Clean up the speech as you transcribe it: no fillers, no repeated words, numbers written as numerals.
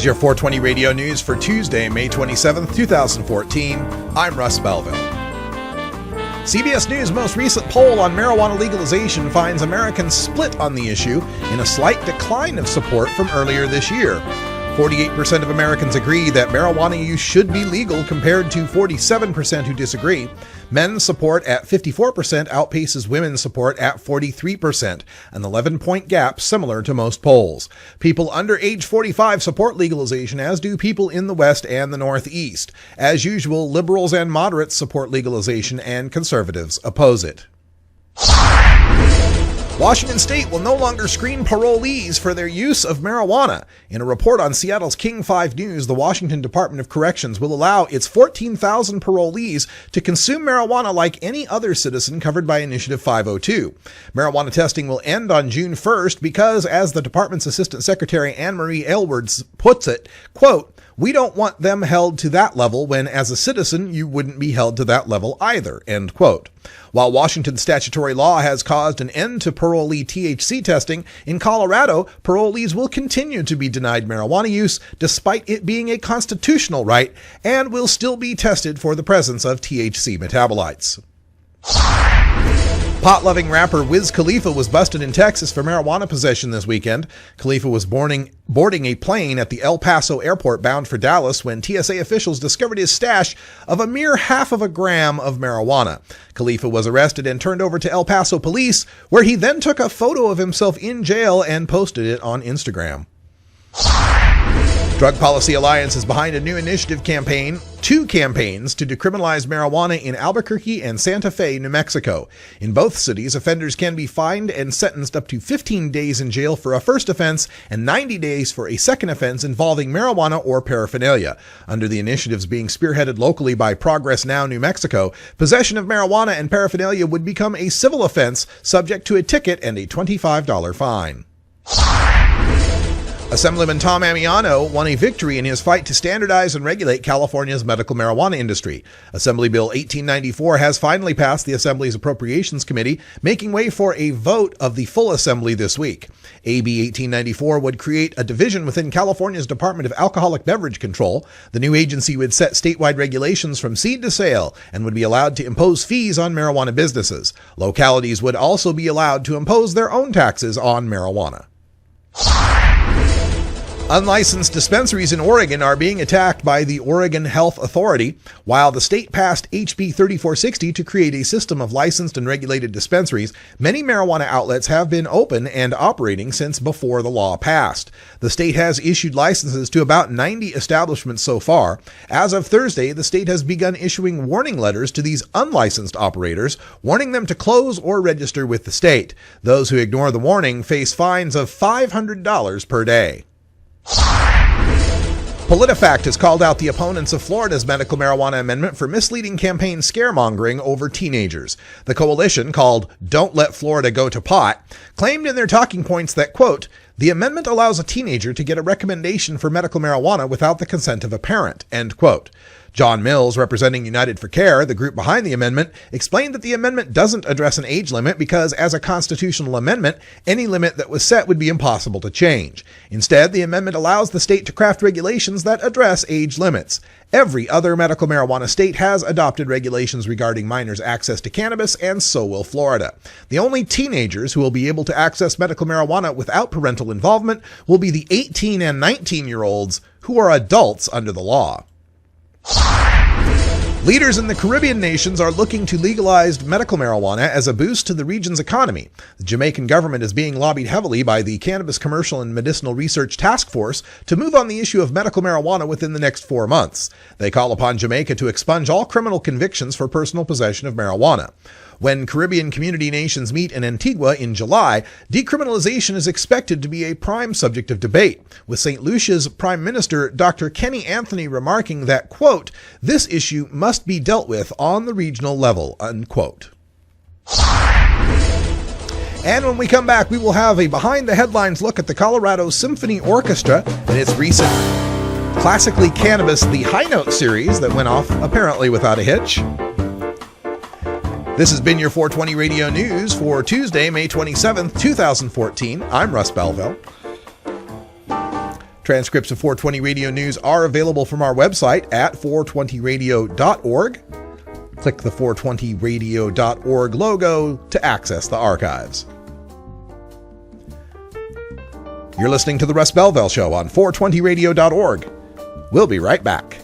your 420 Radio News for Tuesday, May 27th, 2014. I'm Russ Belville. CBS News' most recent poll on marijuana legalization finds Americans split on the issue in a slight decline of support from earlier this year. 48% of Americans agree that marijuana use should be legal compared to 47% who disagree. Men's support at 54% outpaces women's support at 43%, an 11-point gap similar to most polls. People under age 45 support legalization, as do people in the West and the Northeast. As usual, liberals and moderates support legalization and conservatives oppose it. Washington State will no longer screen parolees for their use of marijuana. In a report on Seattle's King 5 News, the Washington Department of Corrections will allow its 14,000 parolees to consume marijuana like any other citizen covered by Initiative 502. Marijuana testing will end on June 1st because, as the department's Assistant Secretary Anne-Marie Aylward puts it, quote, "We don't want them held to that level when, as a citizen, you wouldn't be held to that level either," end quote. While Washington's statutory law has caused an end to parolee THC testing, in Colorado, parolees will continue to be denied marijuana use despite it being a constitutional right and will still be tested for the presence of THC metabolites. Pot-loving rapper Wiz Khalifa was busted in Texas for marijuana possession this weekend. Khalifa was boarding a plane at the El Paso airport bound for Dallas when TSA officials discovered his stash of a mere half of a gram of marijuana. Khalifa was arrested and turned over to El Paso police, where he then took a photo of himself in jail and posted it on Instagram. Drug Policy Alliance is behind a new initiative campaign, two campaigns to decriminalize marijuana in Albuquerque and Santa Fe, New Mexico. In both cities, offenders can be fined and sentenced up to 15 days in jail for a first offense and 90 days for a second offense involving marijuana or paraphernalia. Under the initiatives being spearheaded locally by Progress Now, New Mexico, possession of marijuana and paraphernalia would become a civil offense subject to a ticket and a $25 fine. Assemblyman Tom Amiano won a victory in his fight to standardize and regulate California's medical marijuana industry. Assembly Bill 1894 has finally passed the Assembly's Appropriations Committee, making way for a vote of the full Assembly this week. AB 1894 would create a division within California's Department of Alcoholic Beverage Control. The new agency would set statewide regulations from seed to sale and would be allowed to impose fees on marijuana businesses. Localities would also be allowed to impose their own taxes on marijuana. Unlicensed dispensaries in Oregon are being attacked by the Oregon Health Authority. While the state passed HB 3460 to create a system of licensed and regulated dispensaries, many marijuana outlets have been open and operating since before the law passed. The state has issued licenses to about 90 establishments so far. As of Thursday, the state has begun issuing warning letters to these unlicensed operators, warning them to close or register with the state. Those who ignore the warning face fines of $500 per day. PolitiFact has called out the opponents of Florida's medical marijuana amendment for misleading campaign scaremongering over teenagers. The coalition, called Don't Let Florida Go to Pot, claimed in their talking points that, quote, "The amendment allows a teenager to get a recommendation for medical marijuana without the consent of a parent," end quote. John Mills, representing United for Care, the group behind the amendment, explained that the amendment doesn't address an age limit because, as a constitutional amendment, any limit that was set would be impossible to change. Instead, the amendment allows the state to craft regulations that address age limits. Every other medical marijuana state has adopted regulations regarding minors' access to cannabis, and so will Florida. The only teenagers who will be able to access medical marijuana without parental involvement will be the 18 and 19-year-olds who are adults under the law. Leaders in the Caribbean nations are looking to legalize medical marijuana as a boost to the region's economy. The Jamaican government is being lobbied heavily by the Cannabis Commercial and Medicinal Research Task Force to move on the issue of medical marijuana within the next 4 months. They call upon Jamaica to expunge all criminal convictions for personal possession of marijuana. When Caribbean community nations meet in Antigua in July, decriminalization is expected to be a prime subject of debate, with St. Lucia's Prime Minister Dr. Kenny Anthony remarking that, quote, "This issue must be dealt with on the regional level," unquote. And when we come back, we will have a behind-the-headlines look at the Colorado Symphony Orchestra and its recent Classically Cannabis The High Note series that went off apparently without a hitch. This has been your 420 Radio News for Tuesday, May 27th, 2014. I'm Russ Belville. Transcripts of 420 Radio News are available from our website at 420radio.org. Click the 420radio.org logo to access the archives. You're listening to The Russ Belville Show on 420radio.org. We'll be right back.